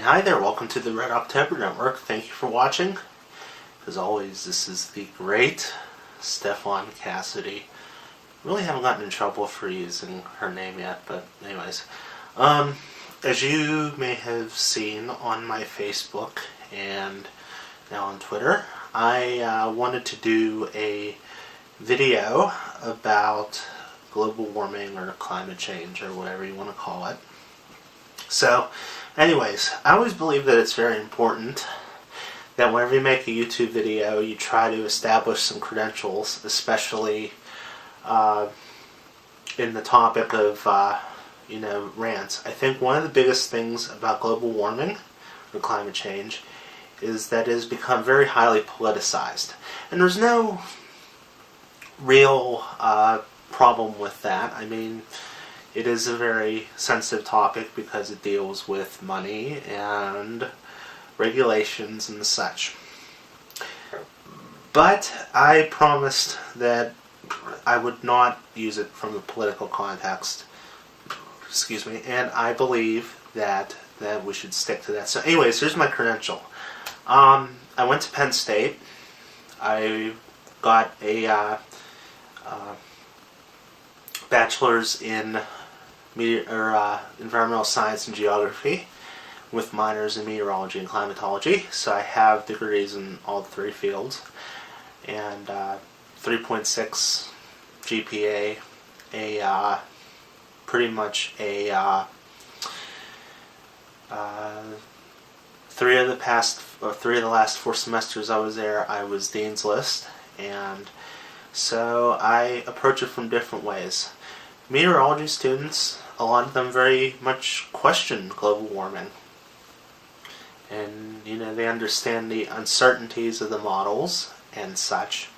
hi there, welcome to the Red October Network. Thank you for watching. As always, this is the great Stefan Cassidy. Really haven't gotten in trouble for using her name yet, but anyways. As you may have seen on my Facebook and now on Twitter, I wanted to do a video about global warming or climate change or whatever you want to call it. So, anyways, I always believe that it's very important that whenever you make a YouTube video, you try to establish some credentials, especially in the topic of, rants. I think one of the biggest things about global warming or climate change is that it has become very highly politicized. And there's no real problem with that. I mean, it is a very sensitive topic because it deals with money and regulations and such. But I promised that I would not use it from a political context. Excuse me. And I believe that we should stick to that. So anyways, here's my credential. I went to Penn State. I got a bachelor's in environmental science and geography with minors in meteorology and climatology. So I have degrees in all three fields. And 3.6 GPA, pretty much a three of the last 4 semesters I was there, I was Dean's List, and so I approach it from different ways. Meteorology students, a lot of them very much question global warming, and they understand the uncertainties of the models and such,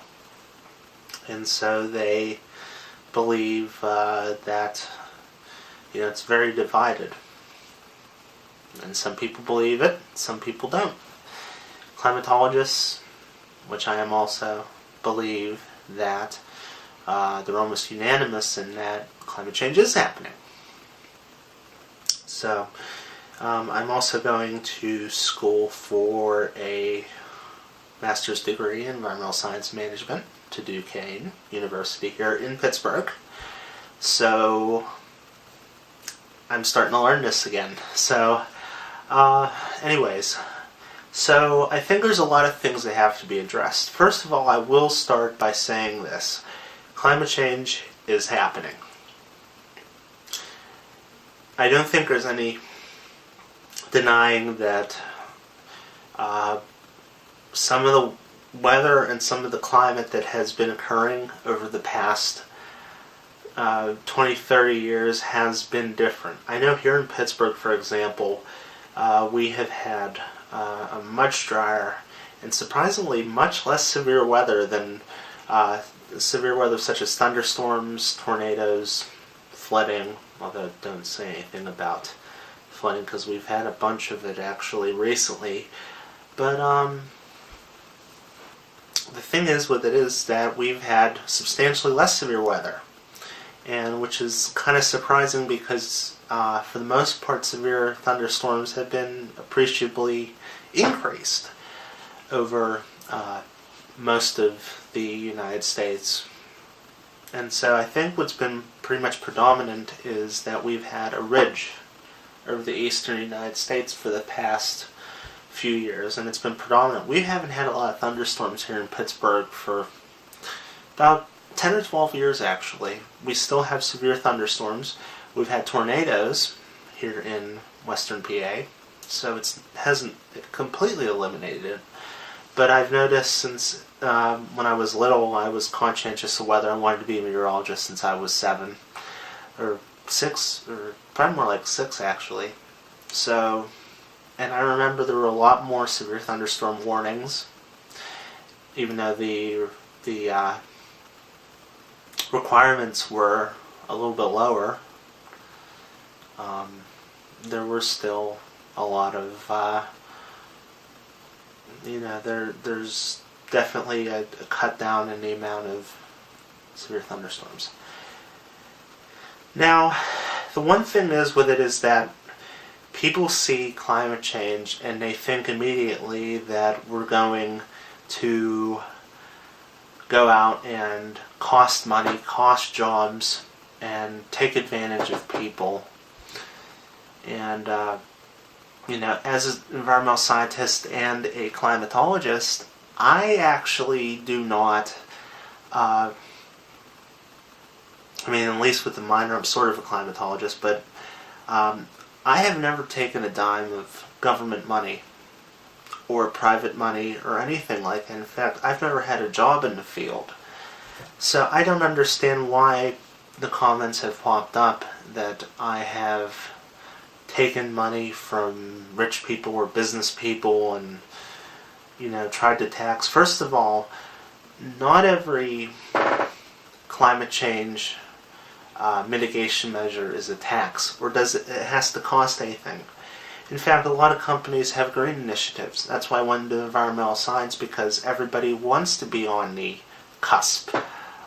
and so they believe that it's very divided. And some people believe it, some people don't. Climatologists, which I am also, believe that they're almost unanimous in that climate change is happening. So, I'm also going to school for a master's degree in environmental science management to Duquesne University here in Pittsburgh. So, I'm starting to learn this again. So, anyways, so I think there's a lot of things that have to be addressed. First of all, I will start by saying this. Climate change is happening. I don't think there's any denying that some of the weather and some of the climate that has been occurring over the past 20, 30 years has been different. I know here in Pittsburgh, for example, we have had a much drier and surprisingly much less severe weather than severe weather such as thunderstorms, tornadoes, flooding, although don't say anything about flooding because we've had a bunch of it actually recently. But the thing is with it is that we've had substantially less severe weather, and which is kind of surprising because for the most part severe thunderstorms have been appreciably increased over most of the United States. And so I think what's been pretty much predominant is that we've had a ridge over the eastern United States for the past few years, and it's been predominant. We haven't had a lot of thunderstorms here in Pittsburgh for about 10 or 12 years actually. We still have severe thunderstorms. We've had tornadoes here in western PA, so it hasn't completely eliminated it. But I've noticed since when I was little, I was conscientious of weather. I wanted to be a meteorologist since I was 7 or 6, or probably more like 6 actually. So, and I remember there were a lot more severe thunderstorm warnings, even though the requirements were a little bit lower. There were still a lot of there's definitely a cut down in the amount of severe thunderstorms. Now, the one thing is with it is that people see climate change and they think immediately that we're going to go out and cost money, cost jobs, and take advantage of people. And, as an environmental scientist and a climatologist, I actually do not, at least with the minor, I'm sort of a climatologist, but I have never taken a dime of government money or private money or anything like that. In fact, I've never had a job in the field. So I don't understand why the comments have popped up that I have taken money from rich people or business people and, tried to tax. First of all, not every climate change mitigation measure is a tax, or it has to cost anything. In fact, a lot of companies have green initiatives. That's why I went into environmental science, because everybody wants to be on the cusp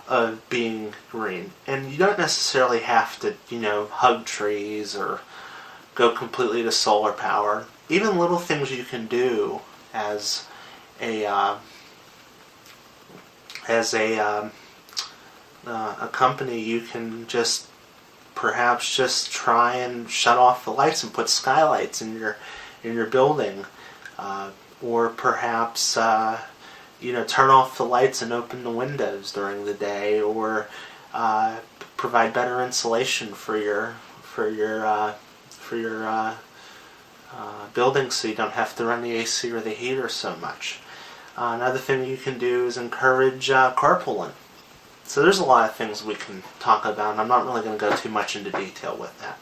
of being green. And you don't necessarily have to, hug trees or go completely to solar power. Even little things you can do as a company, you can perhaps just try and shut off the lights and put skylights in your building, or perhaps turn off the lights and open the windows during the day, or provide better insulation for your building, so you don't have to run the AC or the heater so much. Another thing you can do is encourage carpooling. So there's a lot of things we can talk about, and I'm not really going to go too much into detail with that.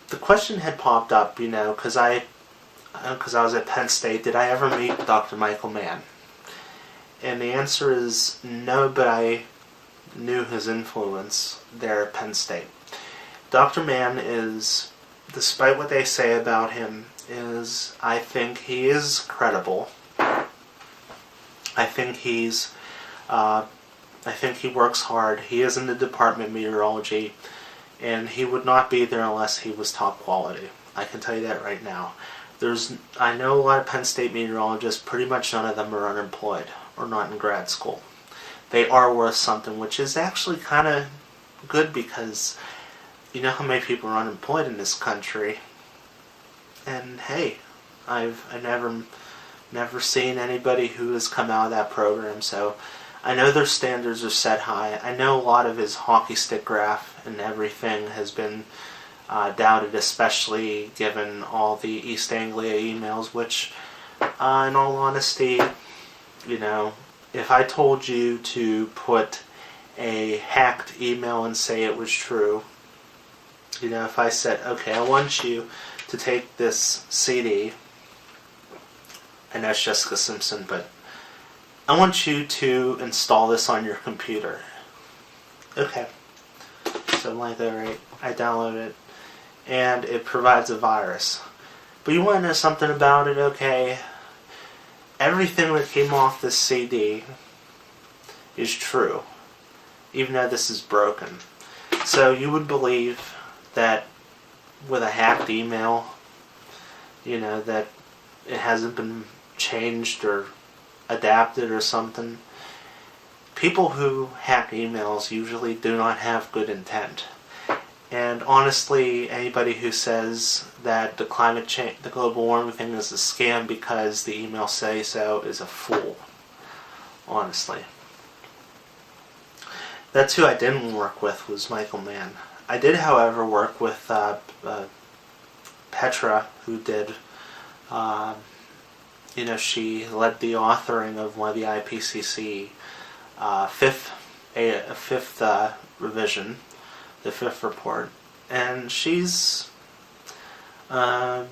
The question had popped up, because I was at Penn State, did I ever meet Dr. Michael Mann? And the answer is no, but I knew his influence there at Penn State. Dr. Mann is, despite what they say about him, I think he is credible. I think he works hard. He is in the Department of Meteorology, and he would not be there unless he was top quality. I can tell you that right now. I know a lot of Penn State meteorologists, pretty much none of them are unemployed or not in grad school. They are worth something, which is actually kind of good, because you know how many people are unemployed in this country. And hey, I've never seen anybody who has come out of that program, so I know their standards are set high. I know a lot of his hockey stick graph and everything has been doubted, especially given all the East Anglia emails, which, in all honesty, if I told you to put a hacked email and say it was true, if I said, okay, I want you to take this CD, I know it's Jessica Simpson, but I want you to install this on your computer. Okay. So I'm like, alright, I download it, and it provides a virus. But you want to know something about it? Okay. Everything that came off this CD is true, even though this is broken. So you would believe that with a hacked email, that it hasn't been changed or adapted or something. People who hack emails usually do not have good intent. And honestly, anybody who says that the climate change, the global warming thing is a scam because the emails say so is a fool. Honestly. That's who I didn't work with, was Michael Mann. I did, however, work with Petra, who did, she led the authoring of one of the IPCC fifth revision, the fifth report, and she's, I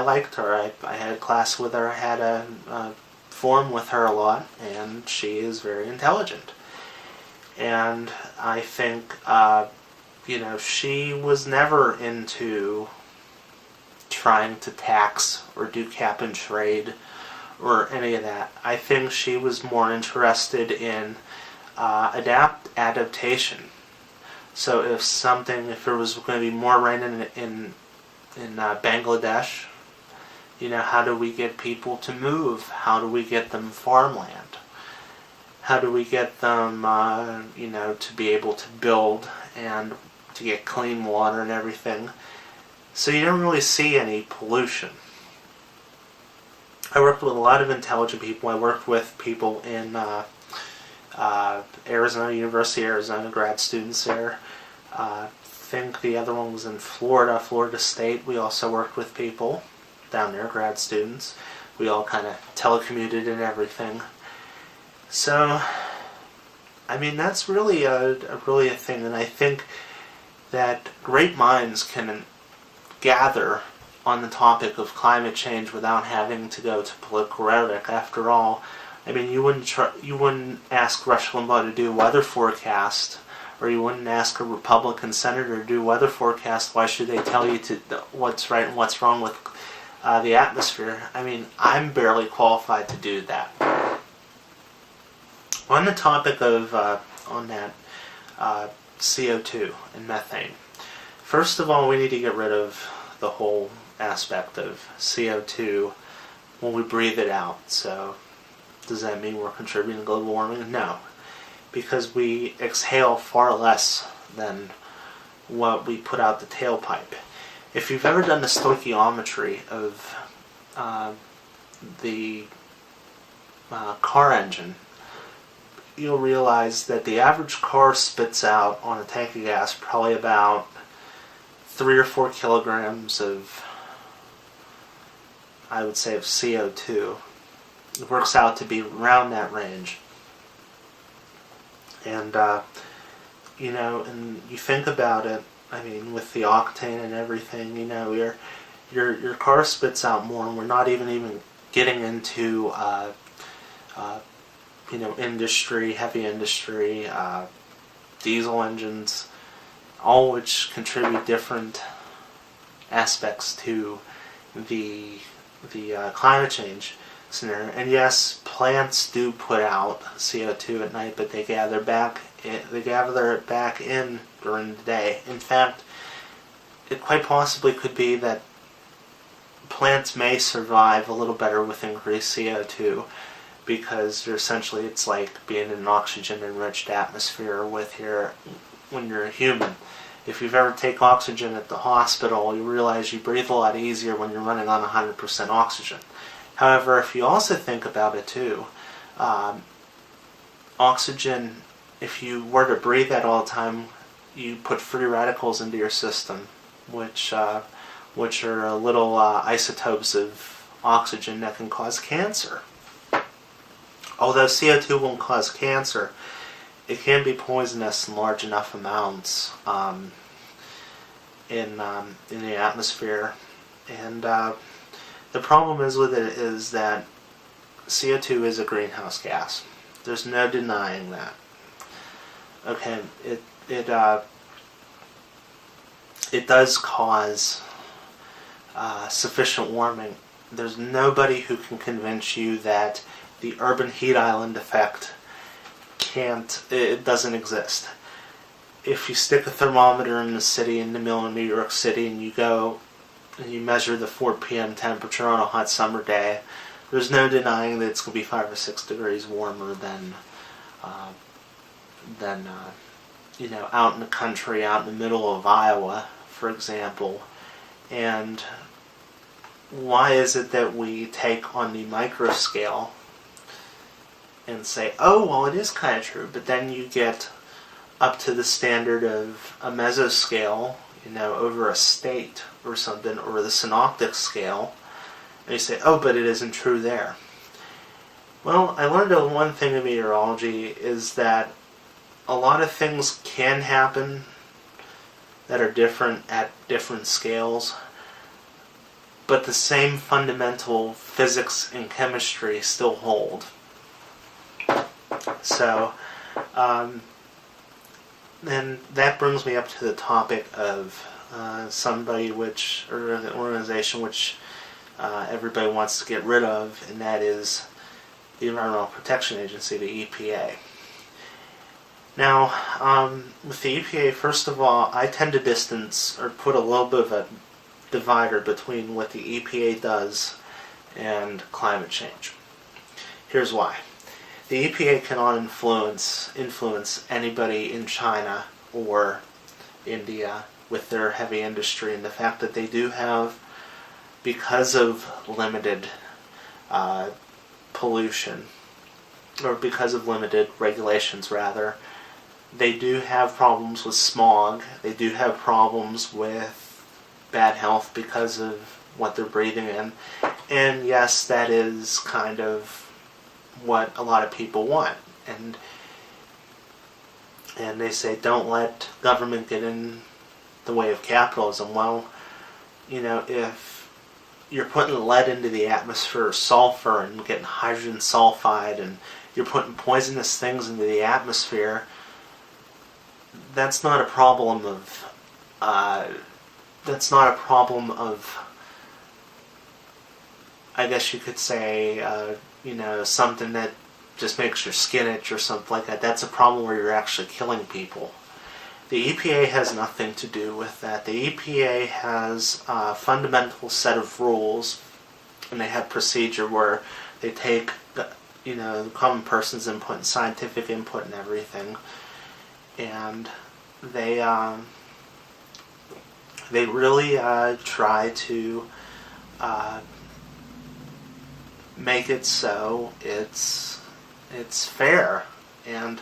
liked her. I had a class with her, I had a forum with her a lot, and she is very intelligent. And I think, she was never into trying to tax or do cap and trade or any of that. I think she was more interested in adaptation. So if there was going to be more rain Bangladesh. How do we get people to move? How do we get them farmland? How do we get them, to be able to build and to get clean water and everything? So you don't really see any pollution. I worked with a lot of intelligent people. I worked with people in Arizona, University of Arizona, grad students there. I think the other one was in Florida State. We also worked with people down there, grad students. We all kind of telecommuted and everything. So, that's really a thing, and I think that great minds can gather on the topic of climate change without having to go to political rhetoric. After all, you wouldn't ask Rush Limbaugh to do a weather forecast, or you wouldn't ask a Republican senator to do a weather forecast. Why should they tell you what's right and what's wrong with the atmosphere? I'm barely qualified to do that. On the topic of CO2 and methane, first of all, we need to get rid of the whole aspect of CO2 when we breathe it out. So, does that mean we're contributing to global warming? No, because we exhale far less than what we put out the tailpipe. If you've ever done the stoichiometry of the car engine, you'll realize that the average car spits out on a tank of gas probably about 3 or 4 kilograms of, I would say, of CO2. It works out to be around that range. And, and you think about it, with the octane and everything, your car spits out more, and we're not even getting into, industry, heavy industry, diesel engines, all which contribute different aspects to the climate change scenario. And yes, plants do put out CO2 at night, but they gather it back in during the day. In fact, it quite possibly could be that plants may survive a little better with increased CO2, because it's like being in an oxygen-enriched atmosphere when you're a human. If you've ever taken oxygen at the hospital, you realize you breathe a lot easier when you're running on 100% oxygen. However, if you also think about it too, oxygen, if you were to breathe that all the time, you put free radicals into your system, which are little isotopes of oxygen that can cause cancer. Although CO2 won't cause cancer, it can be poisonous in large enough amounts in the atmosphere. And the problem with it is that CO2 is a greenhouse gas. There's no denying that. Okay, it does cause sufficient warming. There's nobody who can convince you that the urban heat island effect it doesn't exist. If you stick a thermometer in the city, in the middle of New York City, and you go and you measure the 4 p.m. temperature on a hot summer day, there's no denying that it's going to be 5 or 6 degrees warmer than out in the country, out in the middle of Iowa, for example. And why is it that we take on the micro scale and say, oh, well, it is kind of true, but then you get up to the standard of a mesoscale, over a state or something, or the synoptic scale, and you say, oh, but it isn't true there. Well, I learned one thing in meteorology is that a lot of things can happen that are different at different scales, but the same fundamental physics and chemistry still hold. So, and that brings me up to the topic of an organization which everybody wants to get rid of, and that is the Environmental Protection Agency, the EPA. Now, with the EPA, first of all, I tend to put a little bit of a divider between what the EPA does and climate change. Here's why. The EPA cannot influence anybody in China or India with their heavy industry, and the fact that they do have, because of limited pollution, or because of limited regulations rather, they do have problems with smog, they do have problems with bad health because of what they're breathing in, and yes, that is kind of what a lot of people want, and they say don't let government get in the way of capitalism. Well, you know, if you're putting lead into the atmosphere, sulfur, and getting hydrogen sulfide, and you're putting poisonous things into the atmosphere, that's not a problem of I guess you could say, you know, something that just makes your skin itch or something like that. That's a problem where you're actually killing people. The EPA has nothing to do with that. The EPA has a fundamental set of rules, and they have procedure where they take, you know, the common person's input and scientific input and everything, and they really try to make it so it's fair, and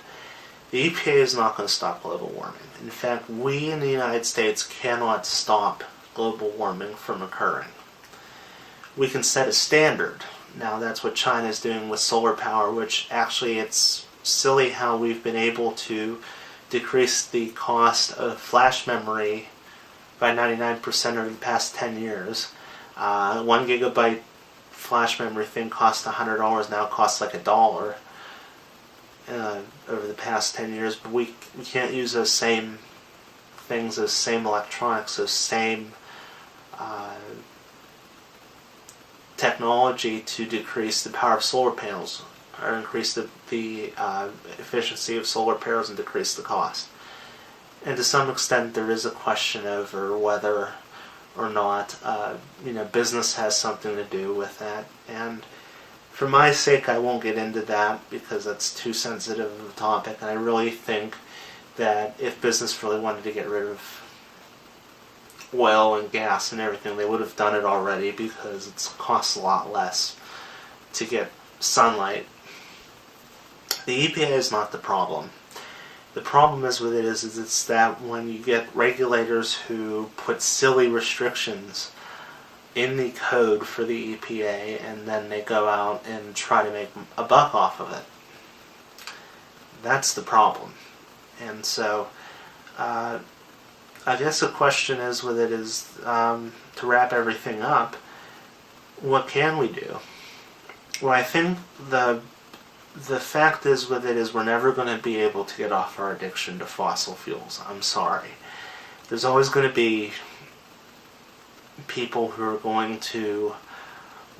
the EPA is not going to stop global warming. In fact, we in the United States cannot stop global warming from occurring. We can set a standard. Now that's what China is doing with solar power, which actually it's silly how we've been able to decrease the cost of flash memory by 99% over the past 10 years. 1 gigabyte flash memory thing cost $100, now costs like $1 over the past 10 years, but we can't use those same things, those same electronics, those same technology to decrease the power of solar panels, or increase the efficiency of solar panels and decrease the cost. And to some extent there is a question over whether or not you know, business has something to do with that, and for my sake I won't get into that because that's too sensitive of a topic, and I really think that if business really wanted to get rid of oil and gas and everything, they would have done it already, because it costs a lot less to get sunlight. The EPA is not the problem. The problem is with it is it's that when you get regulators who put silly restrictions in the code for the EPA and then they go out and try to make a buck off of it. That's the problem. And so I guess the question is with it is, to wrap everything up, what can we do? Well, I think the fact is with it is we're never going to be able to get off our addiction to fossil fuels. I'm sorry. There's always going to be people who are going to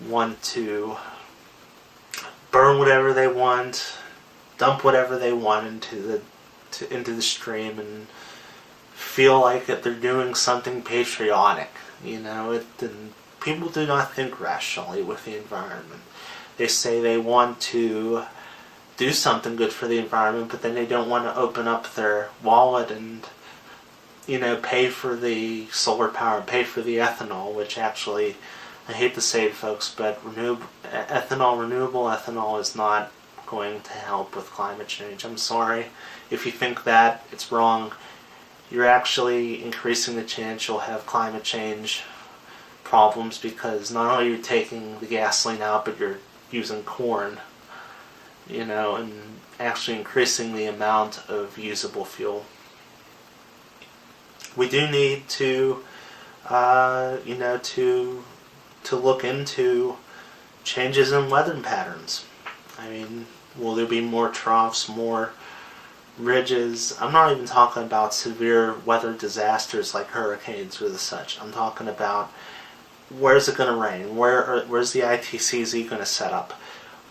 want to burn whatever they want, dump whatever they want into the stream, and feel like that they're doing something patriotic. You know, and people do not think rationally with the environment. They say they want to do something good for the environment, but then they don't want to open up their wallet and, you know, pay for the solar power, pay for the ethanol, which actually, I hate to say it, folks, but renewable ethanol is not going to help with climate change. I'm sorry. If you think that, it's wrong. You're actually increasing the chance you'll have climate change problems, because not only are you taking the gasoline out, but you're using corn, you know, and actually increasing the amount of usable fuel. We do need to, you know, to look into changes in weather patterns. I mean, will there be more troughs, more ridges? I'm not even talking about severe weather disasters like hurricanes or the such. I'm talking about, where's it going to rain? Where's the ITCZ going to set up?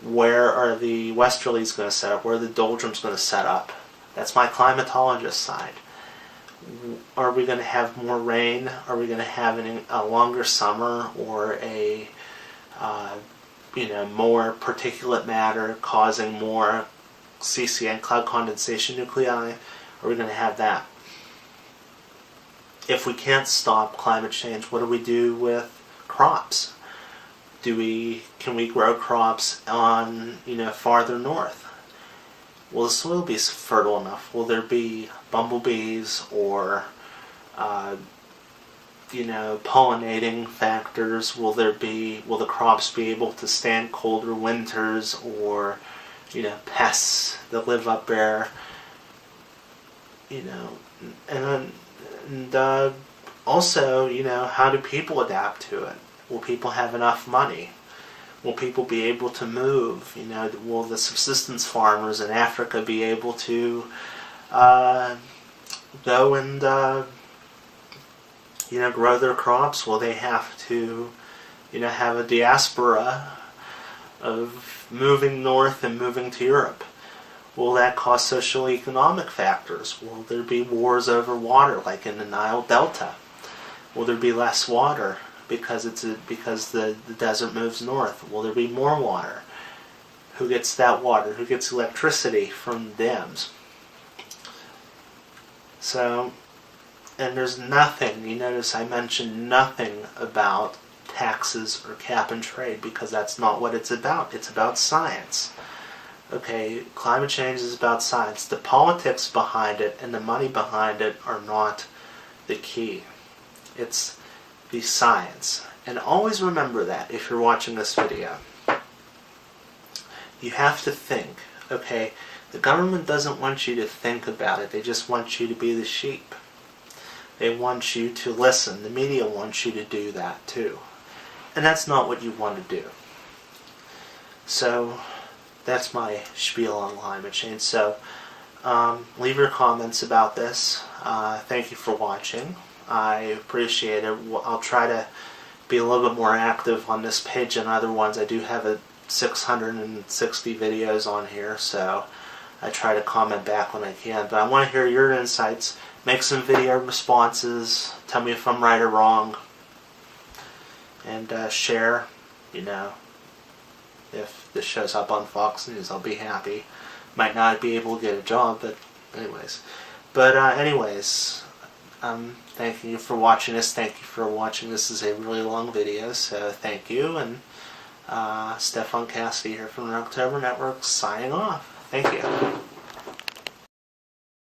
Where are the westerlies going to set up? Where are the doldrums going to set up? That's my climatologist side. Are we going to have more rain? Are we going to have a longer summer, or a more particulate matter causing more CCN, cloud condensation nuclei? Are we going to have that? If we can't stop climate change, what do we do with crops? Can we grow crops on farther north? Will the soil be fertile enough? Will there be bumblebees or pollinating factors? Will the crops be able to stand colder winters, or pests that live up there? And also, how do people adapt to it? Will people have enough money? Will people be able to move? Will the subsistence farmers in Africa be able to go and grow their crops? Will they have to have a diaspora of moving north and moving to Europe? Will that cause socio-economic factors? Will there be wars over water, like in the Nile Delta? Will there be less water because the desert moves north? Will there be more water? Who gets that water? Who gets electricity from dams? So, and there's nothing, you notice I mentioned nothing about taxes or cap and trade, because that's not what it's about. It's about science. Okay, climate change is about science. The politics behind it and the money behind it are not the key. It's the science. And always remember that if you're watching this video. You have to think. Okay, the government doesn't want you to think about it. They just want you to be the sheep. They want you to listen. The media wants you to do that too. And that's not what you want to do. So, that's my spiel on climate change. So, leave your comments about this. Thank you for watching. I appreciate it. I'll try to be a little bit more active on this page than other ones. I do have 660 videos on here, so I try to comment back when I can. But I want to hear your insights. Make some video responses. Tell me if I'm right or wrong. And share, if this shows up on Fox News, I'll be happy. Might not be able to get a job, but anyways. Thank you for watching this. Thank you for watching. This is a really long video, so thank you. And Stefan Cassidy here from the October Network, signing off. Thank you.